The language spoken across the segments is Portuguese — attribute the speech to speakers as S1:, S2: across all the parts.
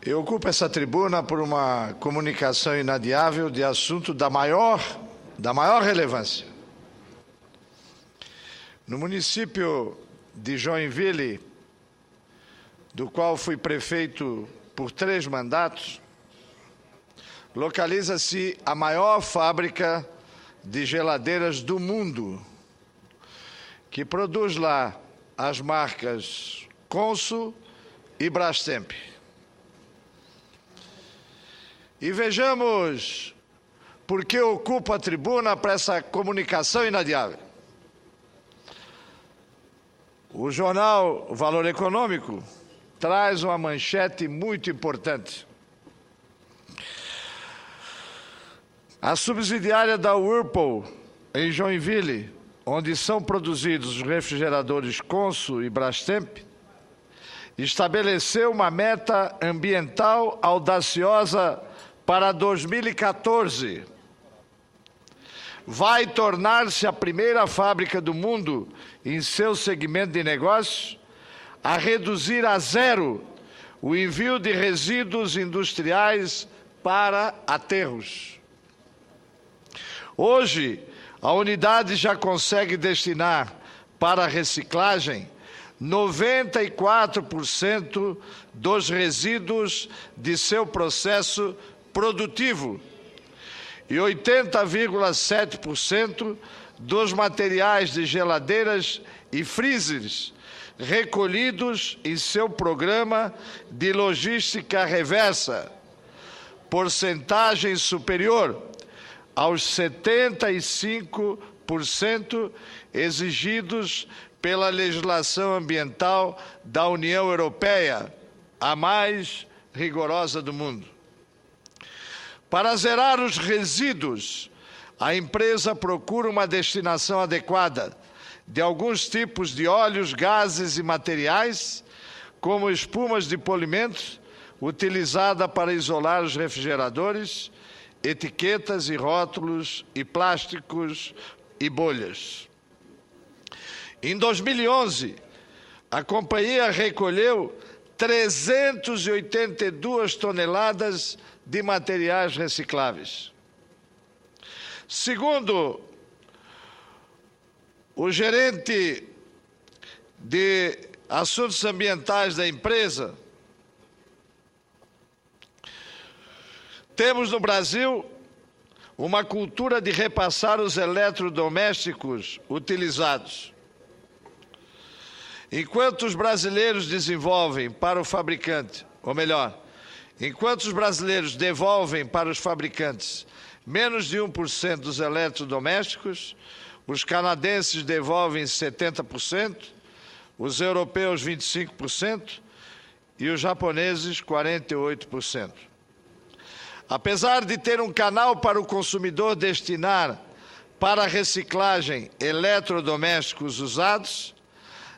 S1: Eu ocupo essa tribuna por uma comunicação inadiável de assunto da maior relevância. No município de Joinville, do qual fui prefeito por 3 mandatos, localiza-se a maior fábrica de geladeiras do mundo, que produz lá as marcas Consul e Brastemp. E vejamos por que ocupo a tribuna para essa comunicação inadiável. O jornal Valor Econômico traz uma manchete muito importante. A subsidiária da Whirlpool, em Joinville, onde são produzidos os refrigeradores Consul e Brastemp, estabeleceu uma meta ambiental audaciosa para 2014. Vai tornar-se a primeira fábrica do mundo em seu segmento de negócios a reduzir a 0 o envio de resíduos industriais para aterros. Hoje, a unidade já consegue destinar para a reciclagem 94% dos resíduos de seu processo produtivo e 80,7% dos materiais de geladeiras e freezers recolhidos em seu programa de logística reversa, porcentagem superior aos 75% exigidos pela legislação ambiental da União Europeia, a mais rigorosa do mundo. Para zerar os resíduos, a empresa procura uma destinação adequada de alguns tipos de óleos, gases e materiais, como espumas de polimento, utilizada para isolar os refrigeradores, etiquetas e rótulos e plásticos e bolhas. Em 2011, a companhia recolheu 382 toneladas de materiais recicláveis. Segundo o gerente de assuntos ambientais da empresa, temos no Brasil uma cultura de repassar os eletrodomésticos utilizados. Enquanto os brasileiros desenvolvem para o fabricante, ou melhor, enquanto os brasileiros devolvem para os fabricantes menos de 1% dos eletrodomésticos, os canadenses devolvem 70%, os europeus 25% e os japoneses 48%. Apesar de ter um canal para o consumidor destinar para a reciclagem eletrodomésticos usados,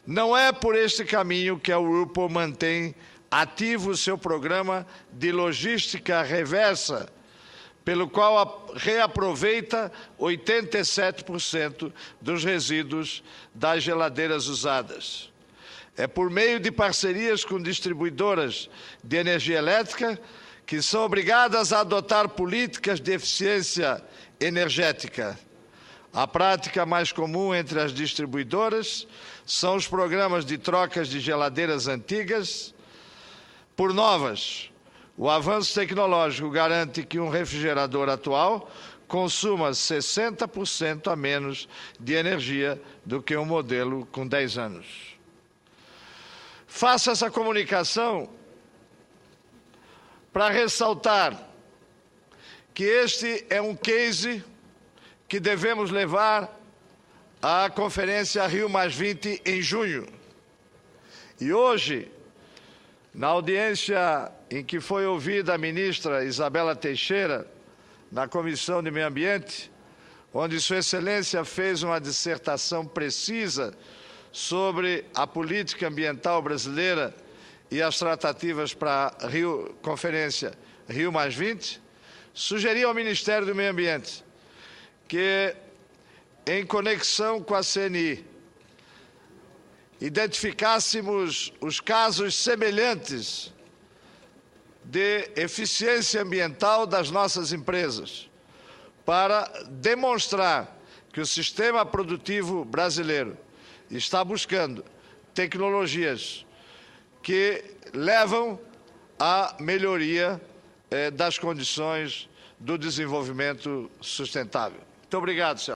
S1: não é por este caminho que a Whirlpool mantém ativo o seu programa de logística reversa, pelo qual reaproveita 87% dos resíduos das geladeiras usadas. É por meio de parcerias com distribuidoras de energia elétrica que são obrigadas a adotar políticas de eficiência energética. A prática mais comum entre as distribuidoras são os programas de trocas de geladeiras antigas por novas. O avanço tecnológico garante que um refrigerador atual consuma 60% a menos de energia do que um modelo com 10 anos. Faço essa comunicação para ressaltar que este é um case que devemos levar à Conferência Rio+20 em junho. E hoje, na audiência em que foi ouvida a ministra Isabela Teixeira, na Comissão de Meio Ambiente, onde Sua Excelência fez uma dissertação precisa sobre a política ambiental brasileira e as tratativas para a Conferência Rio+20, sugeri ao Ministério do Meio Ambiente que, em conexão com a CNI, identificássemos os casos semelhantes de eficiência ambiental das nossas empresas, para demonstrar que o sistema produtivo brasileiro está buscando tecnologias que levam à melhoria das condições do desenvolvimento sustentável. Muito obrigado, senhor.